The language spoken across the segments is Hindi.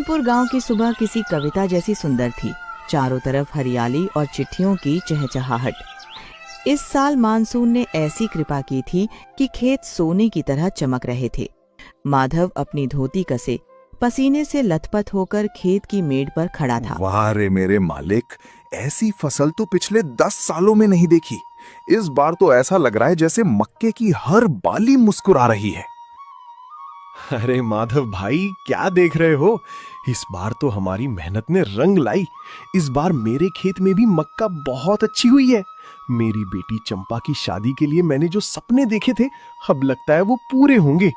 सोनपुर गांव की सुबह किसी कविता जैसी सुंदर थी। चारों तरफ हरियाली और चिट्ठियों की चहचहाहट। इस साल मानसून ने ऐसी कृपा की थी कि खेत सोने की तरह चमक रहे थे। माधव अपनी धोती कसे पसीने से लथपथ होकर खेत की मेड़ पर खड़ा था। वाह रे मेरे मालिक, ऐसी फसल तो पिछले 10 सालों में नहीं देखी। इस बार तो ऐसा लग रहा है जैसे मक्के की हर बाली मुस्कुरा रही है। अरे माधव भाई, क्या देख रहे हो? इस बार तो हमारी मेहनत ने रंग लाई। इस बार मेरे खेत में भी मक्का बहुत अच्छी हुई है। मेरी बेटी चंपा की शादी के लिए मैंने जो सपने देखे थे, अब लगता है वो पूरे होंगे।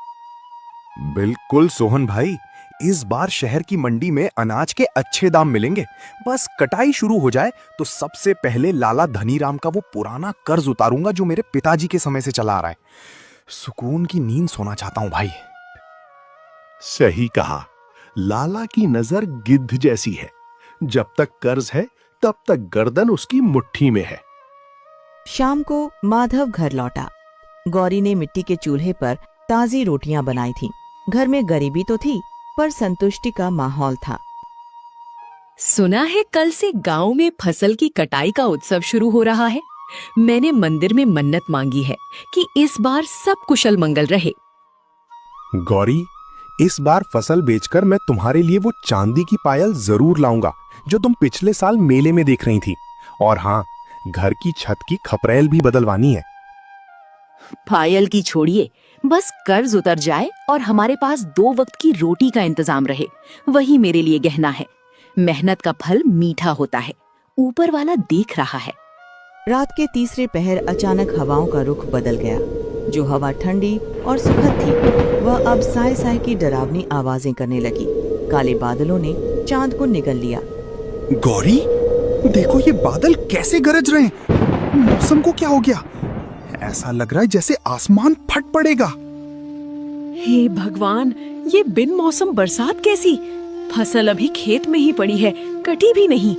बिल्कुल सोहन भाई, इस बार शहर की मंडी में अनाज के अच्छे दाम मिलेंगे। बस कटाई शुरू हो जाए तो सबसे पहले लाला धनीराम का वो पुराना कर्ज उतारूंगा जो मेरे पिताजी के समय से चला आ रहा है। सुकून की नींद सोना चाहता हूं भाई। सही कहा। लाला की नजर गिद्ध जैसी है। जब तक कर्ज है तब तक गर्दन उसकी मुट्ठी में है। शाम को माधव घर लौटा। गौरी ने मिट्टी के चूल्हे पर ताजी रोटियां बनाई थीं। घर में गरीबी तो थी, पर संतुष्टि का माहौल था। सुना है कल से गांव में फसल की कटाई का उत्सव शुरू हो रहा है। मैंने मंदिर में मन्नत मांगी है कि इस बार सब कुशल मंगल रहे। गौरी, इस बार फसल बेचकर मैं तुम्हारे लिए वो चांदी की पायल जरूर लाऊंगा जो तुम पिछले साल मेले में देख रही थी। और हाँ, घर की छत की खपरेल भी बदलवानी है। पायल की छोड़िए, बस कर्ज उतर जाए और हमारे पास 2 वक्त की रोटी का इंतजाम रहे, वही मेरे लिए गहना है। मेहनत का फल मीठा होता है, ऊपर वाला देख रहा है। रात के तीसरे पहर अचानक हवाओं का रुख बदल गया। जो हवा ठंडी और सुखद थी, वह अब साय साय की डरावनी आवाजें करने लगी। काले बादलों ने चांद को निगल लिया। गौरी, देखो ये बादल कैसे गरज रहे हैं। मौसम को क्या हो गया? ऐसा लग रहा है जैसे आसमान फट पड़ेगा। हे भगवान, ये बिन मौसम बरसात कैसी? फसल अभी खेत में ही पड़ी है, कटी भी नहीं।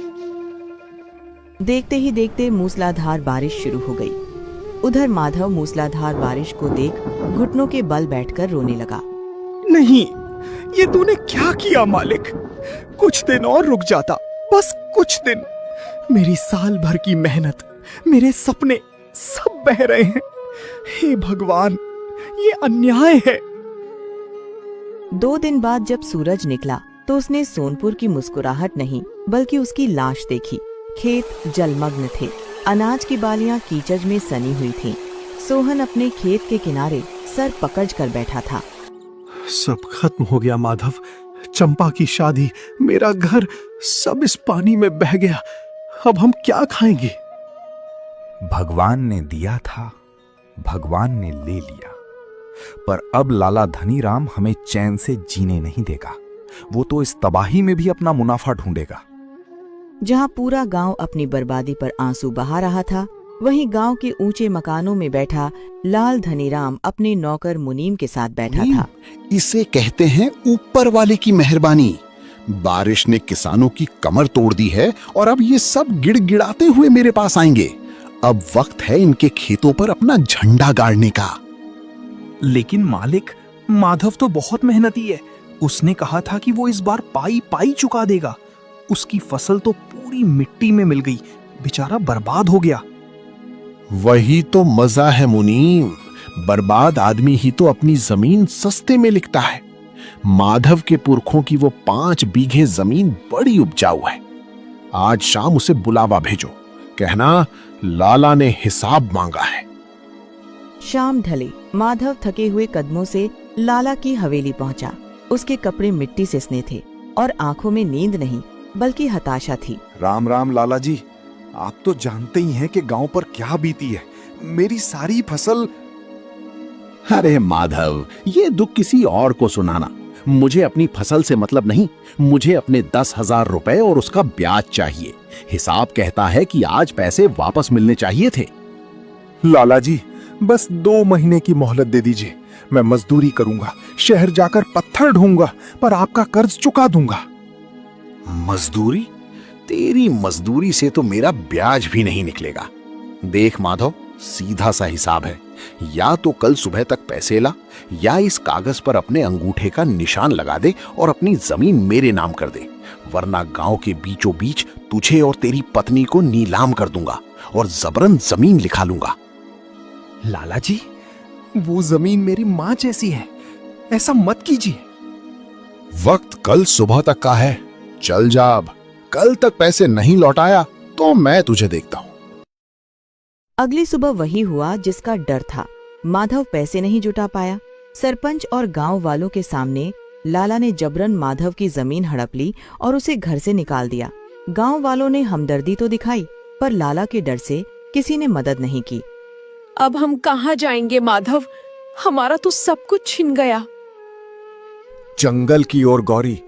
देखते ही देखते मूसलाधार बारिश शुरू हो गई। उधर माधव मूसलाधार बारिश को देख घुटनों के बल बैठकर रोने लगा। नहीं, ये तूने क्या किया मालिक? कुछ दिन और रुक जाता, बस कुछ दिन। मेरी साल भर की मेहनत, मेरे सपने सब बह रहे हैं। हे भगवान, ये अन्याय है। 2 दिन बाद जब सूरज निकला तो उसने सोनपुर की मुस्कुराहट नहीं बल्कि उसकी लाश देखी। खेत जलमग्न थे, अनाज की बालियां कीचड़ में सनी हुई थीं। सोहन अपने खेत के किनारे सर पकड़ कर बैठा था। सब खत्म हो गया माधव। चंपा की शादी, मेरा घर, सब इस पानी में बह गया। अब हम क्या खाएंगे? भगवान ने दिया था, भगवान ने ले लिया। पर अब लाला धनीराम हमें चैन से जीने नहीं देगा। वो तो इस तबाही में भी अपना मुनाफा ढूंढेगा। जहां पूरा गांव अपनी बर्बादी पर आंसू बहा रहा था, वहीं गांव के ऊंचे मकानों में बैठा लाल धनीराम अपने नौकर मुनीम के साथ बैठा था। इसे कहते हैं ऊपर वाले की मेहरबानी। बारिश ने किसानों की कमर तोड़ दी है और अब ये सब गिड़गिड़ाते हुए मेरे पास आएंगे। अब वक्त है इनके खेतों पर अपना झंडा गाड़ने का। लेकिन मालिक, माधव तो बहुत मेहनती है। उसने कहा था कि वो इस बार पाई पाई चुका देगा। उसकी फसल तो पूरी मिट्टी में मिल गई, बेचारा बर्बाद हो गया। वही तो मजा है मुनीम। बर्बाद आदमी ही तो अपनी जमीन सस्ते में लिखता है। माधव के पुरखों की वो 5 बीघे जमीन बड़ी उपजाऊ है। आज शाम उसे बुलावा भेजो, कहना लाला ने हिसाब मांगा है। शाम ढले, माधव थके हुए कदमों से लाला की हवेली पहुंचा। उसके कपड़े मिट्टी से सने थे और आंखों में नींद नहीं बल्कि हताशा थी। राम राम लाला जी, आप तो जानते ही हैं कि गांव पर क्या बीती है। मेरी सारी फसल। अरे माधव, ये दुख किसी और को सुनाना। मुझे अपनी फसल से मतलब नहीं, मुझे अपने 10,000 रुपए और उसका ब्याज चाहिए। हिसाब कहता है कि आज पैसे वापस मिलने चाहिए थे। लाला जी, बस 2 महीने की मोहलत दे दीजिए। मैं मजदूरी करूंगा, शहर जाकर पत्थर ढूंढूंगा, पर आपका कर्ज चुका दूंगा। मजदूरी? तेरी मजदूरी से तो मेरा ब्याज भी नहीं निकलेगा। देख माधव, सीधा सा हिसाब है। या तो कल सुबह तक पैसे ला, या इस कागज पर अपने अंगूठे का निशान लगा दे और अपनी जमीन मेरे नाम कर दे, वरना गांव के बीचों बीच तुझे और तेरी पत्नी को नीलाम कर दूंगा और जबरन जमीन लिखा लूंगा। लाला जी, वो जमीन मेरी माँ जैसी है, ऐसा मत कीजिए। वक्त कल सुबह तक का है, चल जा अब। कल तक पैसे नहीं लौटाया तो मैं तुझे देखता हूं। अगली सुबह वही हुआ जिसका डर था। माधव पैसे नहीं जुटा पाया। सरपंच और गांव वालों के सामने लाला ने जबरन माधव की जमीन हड़प ली और उसे घर से निकाल दिया। गांव वालों ने हमदर्दी तो दिखाई, पर लाला के डर से किसी ने मदद नहीं की। अब हम कहाँ जाएंगे माधव? हमारा तो सब कुछ छिन गया। जंगल की ओर गौरी,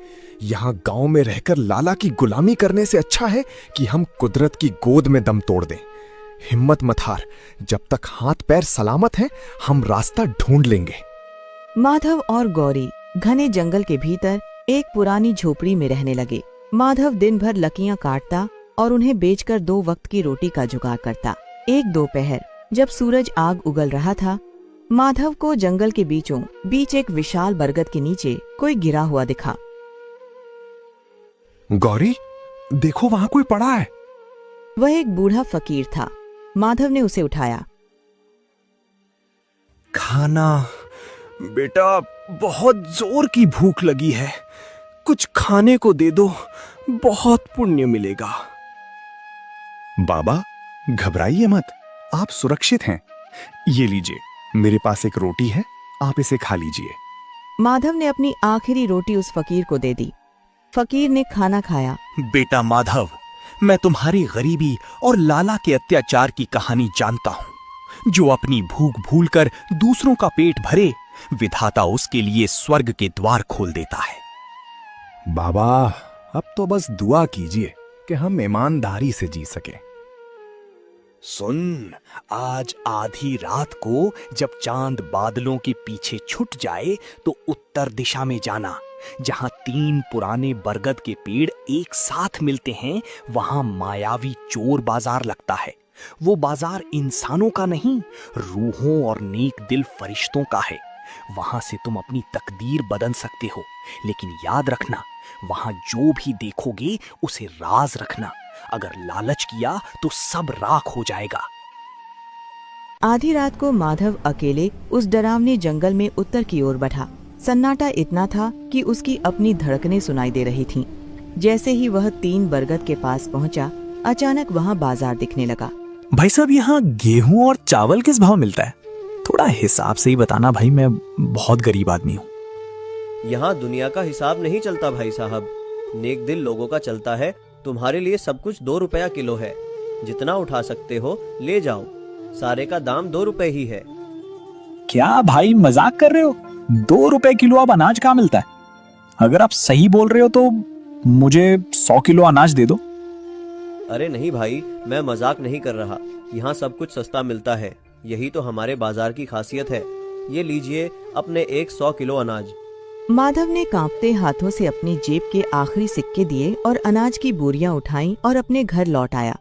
यहाँ गांव में रहकर लाला की गुलामी करने से अच्छा है कि हम कुदरत की गोद में दम तोड़ दें। हिम्मत मत हार, जब तक हाथ पैर सलामत हैं, हम रास्ता ढूंढ लेंगे। माधव और गौरी घने जंगल के भीतर एक पुरानी झोपड़ी में रहने लगे। माधव दिन भर लकड़ियां काटता और उन्हें बेचकर 2 वक्त की रोटी का जुगाड़ करता। एक दोपहर जब सूरज आग उगल रहा था, माधव को जंगल के बीचों बीच एक विशाल बरगद के नीचे कोई गिरा हुआ दिखा। गौरी, देखो वहां कोई पड़ा है। वह एक बूढ़ा फकीर था। माधव ने उसे उठाया। खाना बेटा, बहुत जोर की भूख लगी है, कुछ खाने को दे दो, बहुत पुण्य मिलेगा। बाबा, घबराइए मत, आप सुरक्षित हैं। ये लीजिए, मेरे पास एक रोटी है, आप इसे खा लीजिए। माधव ने अपनी आखिरी रोटी उस फकीर को दे दी। फकीर ने खाना खाया। बेटा माधव, मैं तुम्हारी गरीबी और लाला के अत्याचार की कहानी जानता हूं। जो अपनी भूख भूलकर दूसरों का पेट भरे, विधाता उसके लिए स्वर्ग के द्वार खोल देता है। बाबा, अब तो बस दुआ कीजिए कि हम ईमानदारी से जी सके। सुन, आज आधी रात को जब चांद बादलों के पीछे छुट जाए तो उत्तर दिशा में जाना। जहां 3 पुराने बरगद के पेड़ एक साथ मिलते हैं, वहां मायावी चोर बाजार लगता है। वो बाजार इंसानों का नहीं, रूहों और नेक दिल फरिश्तों का है। वहां से तुम अपनी तकदीर बदल सकते हो, लेकिन याद रखना, वहां जो भी देखोगे उसे राज रखना। अगर लालच किया तो सब राख हो जाएगा। आधी रात को माधव अकेले उस डरावने जंगल में उत्तर की ओर बढ़ा। सन्नाटा इतना था कि उसकी अपनी धड़कनें सुनाई दे रही थीं। जैसे ही वह 3 बरगद के पास पहुंचा, अचानक वहां बाजार दिखने लगा। भाई साहब, यहाँ गेहूं और चावल किस भाव मिलता है? थोड़ा हिसाब से ही बताना भाई, मैं बहुत गरीब आदमी हूँ। यहाँ दुनिया का हिसाब नहीं चलता भाई साहब, नेक दिल लोगों का चलता है। तुम्हारे लिए सब कुछ 2 रुपया किलो है। जितना उठा सकते हो ले जाओ, सारे का दाम 2 रुपए ही है। क्या भाई, मजाक कर रहे हो? 2 रुपए किलो अब अनाज कहाँ मिलता है? अगर आप सही बोल रहे हो तो मुझे 100 किलो अनाज दे दो। अरे नहीं भाई, मैं मजाक नहीं कर रहा। यहाँ सब कुछ सस्ता मिलता है, यही तो हमारे बाजार की खासियत है। ये लीजिए अपने 100 किलो अनाज। माधव ने कांपते हाथों से अपनी जेब के आखिरी सिक्के दिए और अनाज की बोरियां उठाईं और अपने घर लौट आया।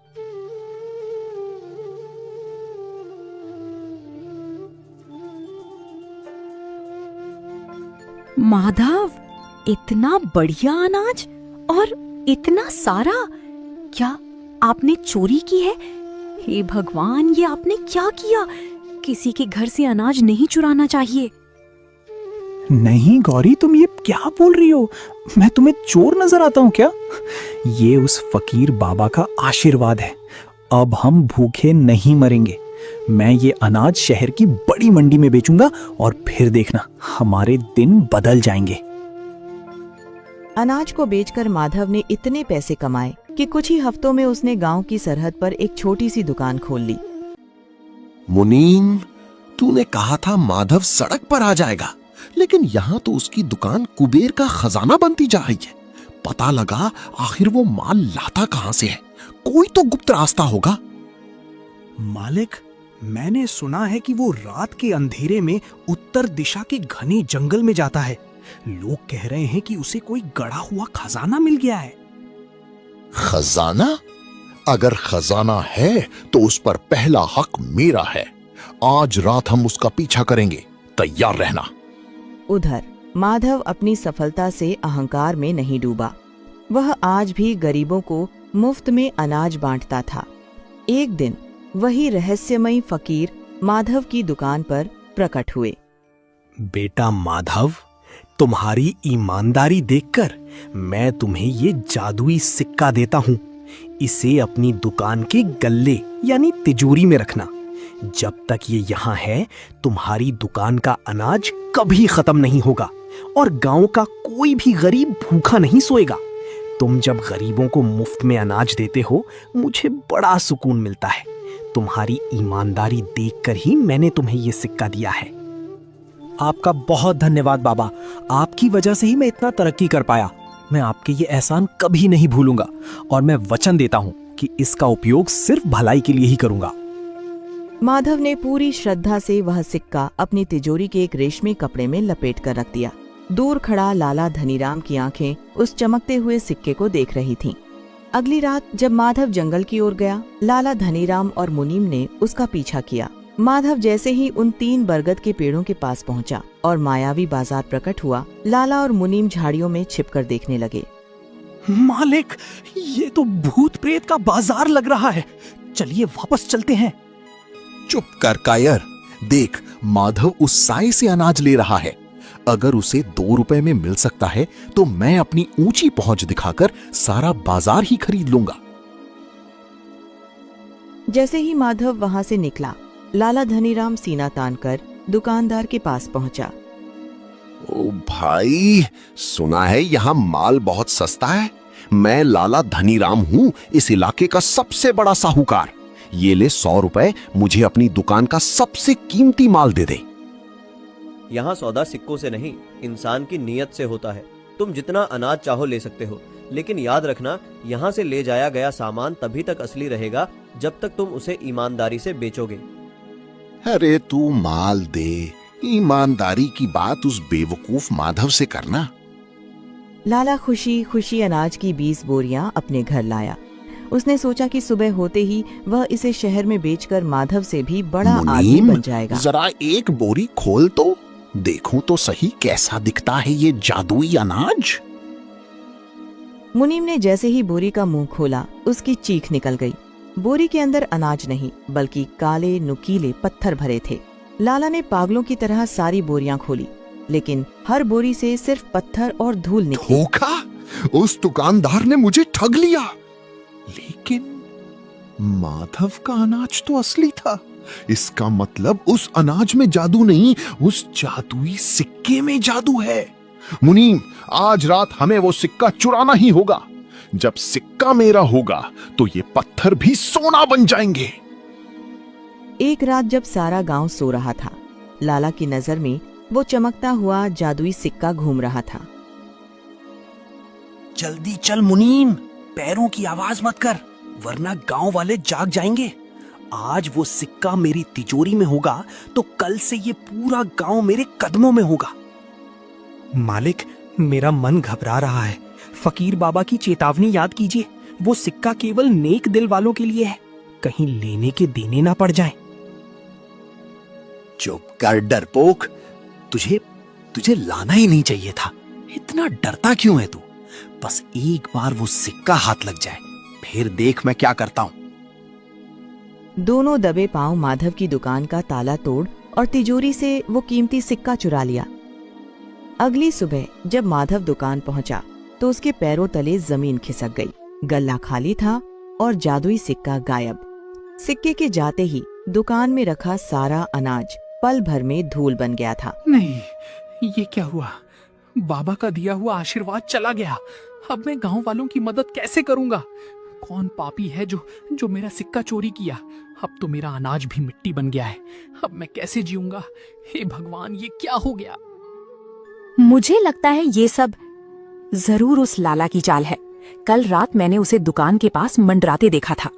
माधव, इतना बढ़िया अनाज और इतना सारा, क्या आपने चोरी की है? हे भगवान, ये आपने क्या किया? किसी के घर से अनाज नहीं चुराना चाहिए। नहीं गौरी, तुम ये क्या बोल रही हो? मैं तुम्हें चोर नजर आता हूँ क्या? ये उस फकीर बाबा का आशीर्वाद है। अब हम भूखे नहीं मरेंगे। मैं ये अनाज शहर की बड़ी मंडी में बेचूंगा और फिर देखना, हमारे दिन बदल जाएंगे। अनाज को बेचकर माधव ने इतने पैसे कमाए कि कुछ ही हफ्तों में उसने गांव की सरहद पर एक छोटी सी दुकान खोल ली। मुनीम, तूने कहा था माधव सड़क पर आ जाएगा, लेकिन यहाँ तो उसकी दुकान कुबेर का खजाना बनती जा रही है। पता लगा आखिर वो माल लाता कहाँ से है। कोई तो गुप्त रास्ता होगा। मालिक, मैंने सुना है कि वो रात के अंधेरे में उत्तर दिशा के घने जंगल में जाता है। लोग कह रहे हैं कि उसे कोई गड़ा हुआ खजाना मिल गया है। खजाना? अगर खजाना है तो उस पर पहला हक मेरा है। आज रात हम उसका पीछा करेंगे, तैयार रहना। उधर माधव अपनी सफलता से अहंकार में नहीं डूबा। वह आज भी गरीबों को मुफ्त में अनाज बांटता था। एक दिन वही रहस्यमयी फकीर माधव की दुकान पर प्रकट हुए। बेटा माधव, तुम्हारी ईमानदारी देखकर मैं तुम्हें ये जादुई सिक्का देता हूँ। इसे अपनी दुकान के गल्ले यानी तिजोरी में रखना। जब तक ये यहाँ है, तुम्हारी दुकान का अनाज कभी खत्म नहीं होगा और गांव का कोई भी गरीब भूखा नहीं सोएगा। तुम जब गरीबों को मुफ्त में अनाज देते हो, मुझे बड़ा सुकून मिलता है। तुम्हारी ईमानदारी देखकर ही मैंने तुम्हें ये सिक्का दिया है। आपका बहुत धन्यवाद बाबा, आपकी वजह से ही मैं इतना तरक्की कर पाया। मैं आपके ये एहसान कभी नहीं भूलूंगा और मैं वचन देता हूँ कि इसका उपयोग सिर्फ भलाई के लिए ही करूंगा। माधव ने पूरी श्रद्धा से वह सिक्का अपनी तिजोरी के एक रेशमी कपड़े में लपेट कर रख दिया। दूर खड़ा लाला धनीराम की आंखें उस चमकते हुए सिक्के को देख रही थीं। अगली रात जब माधव जंगल की ओर गया, लाला धनीराम और मुनीम ने उसका पीछा किया। माधव जैसे ही उन 3 बरगद के पेड़ों के पास पहुंचा और मायावी बाजार प्रकट हुआ, लाला और मुनीम झाड़ियों में छिपकर देखने लगे। मालिक, ये तो भूत प्रेत का बाजार लग रहा है। चलिए वापस चलते हैं। चुप कर कायर, देख माधव उस साई से अनाज ले रहा है। अगर उसे 2 रुपए में मिल सकता है तो मैं अपनी ऊंची पहुंच दिखाकर सारा बाजार ही खरीद लूंगा। जैसे ही माधव वहां से निकला, लाला धनीराम सीना तान कर दुकानदार के पास पहुंचा। ओ भाई, सुना है यहाँ माल बहुत सस्ता है। मैं लाला धनीराम हूँ, इस इलाके का सबसे बड़ा साहूकार। ये ले 100 रुपए, मुझे अपनी दुकान का सबसे कीमती माल दे दे। यहाँ सौदा सिक्कों से नहीं, इंसान की नीयत से होता है। तुम जितना अनाज चाहो ले सकते हो, लेकिन याद रखना, यहाँ से ले जाया गया सामान तभी तक असली रहेगा जब तक तुम उसे ईमानदारी से बेचोगे। अरे तू माल दे, ईमानदारी की बात उस बेवकूफ माधव से करना। लाला खुशी खुशी अनाज की 20 बोरियां अपने घर लाया। उसने सोचा कि सुबह होते ही वह इसे शहर में बेचकर माधव से भी बड़ा आदमी मुनीम, बन जाएगा। जरा एक बोरी खोल तो देखूं तो सही कैसा दिखता है ये जादुई अनाज। मुनीम ने जैसे ही बोरी का मुंह खोला, उसकी चीख निकल गई। बोरी के अंदर अनाज नहीं बल्कि काले नुकीले पत्थर भरे थे। लाला ने पागलों की तरह सारी बोरियां खोली, लेकिन हर बोरी से सिर्फ पत्थर और धूल निकली। धोखा! उस दुकानदार ने मुझे ठग लिया। लेकिन माधव का अनाज तो असली था। इसका मतलब उस अनाज में जादू नहीं, उस जादुई सिक्के में जादू है। मुनीम, आज रात हमें वो सिक्का चुराना ही होगा। जब सिक्का मेरा होगा तो ये पत्थर भी सोना बन जाएंगे। एक रात जब सारा गांव सो रहा था, लाला की नजर में वो चमकता हुआ जादुई सिक्का घूम रहा था। जल्दी चल मुनीम, पैरों की आवाज मत कर, वरना गांव वाले जाग जाएंगे। आज वो सिक्का मेरी तिजोरी में होगा तो कल से ये पूरा गांव मेरे कदमों में होगा। मालिक, मेरा मन घबरा रहा है। फकीर बाबा की चेतावनी याद कीजिए। वो सिक्का केवल नेक दिल वालों के लिए है, कहीं लेने के देने ना पड़ जाएं। चुप कर डरपोक, तुझे लाना ही नहीं चाहिए था। इतना डरता क्यों है तू? बस एक बार वो सिक्का हाथ लग जाए, फिर देख मैं क्या करता हूं। दोनों दबे पांव माधव की दुकान का ताला तोड़ और तिजोरी से वो कीमती सिक्का चुरा लिया। अगली सुबह जब माधव दुकान पहुंचा तो उसके पैरों तले जमीन खिसक गई। गल्ला खाली था और जादुई सिक्का गायब। सिक्के के जाते ही दुकान में रखा सारा अनाज पल भर में धूल बन गया था। नहीं, ये क्या हुआ? बाबा का दिया हुआ आशीर्वाद चला गया। अब मैं गांव वालों की मदद कैसे करूंगा? कौन पापी है जो मेरा सिक्का चोरी किया? अब तो मेरा अनाज भी मिट्टी बन गया है। अब मैं कैसे जीऊंगा? हे भगवान, ये क्या हो गया? मुझे लगता है ये सब जरूर उस लाला की चाल है। कल रात मैंने उसे दुकान के पास मंडराते देखा था।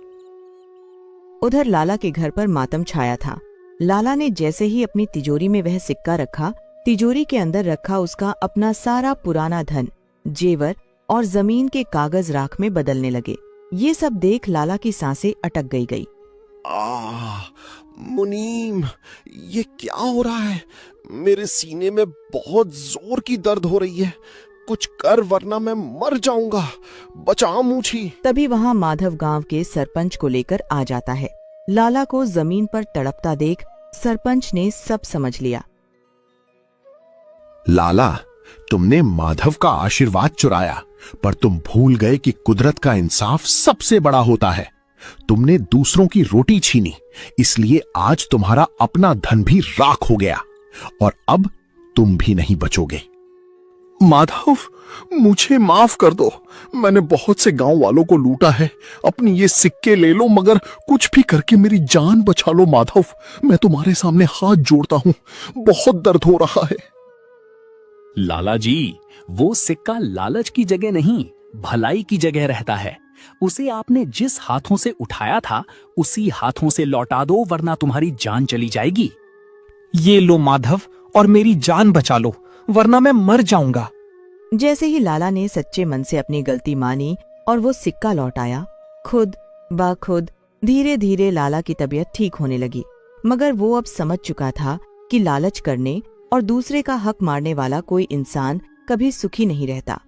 उधर लाला के घर पर मातम छाया था। लाला ने जैसे ही अपनी तिजोरी में वह सिक्का रखा, तिजोरी के अंदर रखा उसका अपना सारा पुराना धन, जेवर और जमीन के कागज राख में बदलने लगे। ये सब देख लाला की सांसें अटक गई। मुनीम, ये क्या हो रहा है? मेरे सीने में बहुत जोर की दर्द हो रही है। कुछ कर वरना मैं मर जाऊंगा। बचा मूछी। तभी वहां माधव गांव के सरपंच को लेकर आ जाता है। लाला को जमीन पर तड़पता देख सरपंच ने सब समझ लिया। लाला, तुमने माधव का आशीर्वाद चुराया, पर तुम भूल गए कि कुदरत का इंसाफ सबसे बड़ा होता है। तुमने दूसरों की रोटी छीनी, इसलिए आज तुम्हारा अपना धन भी राख हो गया और अब तुम भी नहीं बचोगे। माधव, मुझे माफ कर दो। मैंने बहुत से गांव वालों को लूटा है। अपनी ये सिक्के ले लो, मगर कुछ भी करके मेरी जान बचा लो माधव। मैं तुम्हारे सामने हाथ जोड़ता हूं, बहुत दर्द हो रहा है। लाला जी, वो सिक्का लालच की जगह नहीं, भलाई की जगह रहता है। उसे आपने जिस हाथों से उठाया था उसी हाथों से लौटा दो, वरना तुम्हारी जान चली जाएगी। ये लो माधव, और मेरी जान बचा लो, वरना मैं मर जाऊंगा। जैसे ही लाला ने सच्चे मन से अपनी गलती मानी और वो सिक्का लौटाया, खुद ब खुद धीरे धीरे लाला की तबीयत ठीक होने लगी। मगर वो अब समझ चुका था कि लालच करने और दूसरे का हक मारने वाला कोई इंसान कभी सुखी नहीं रहता।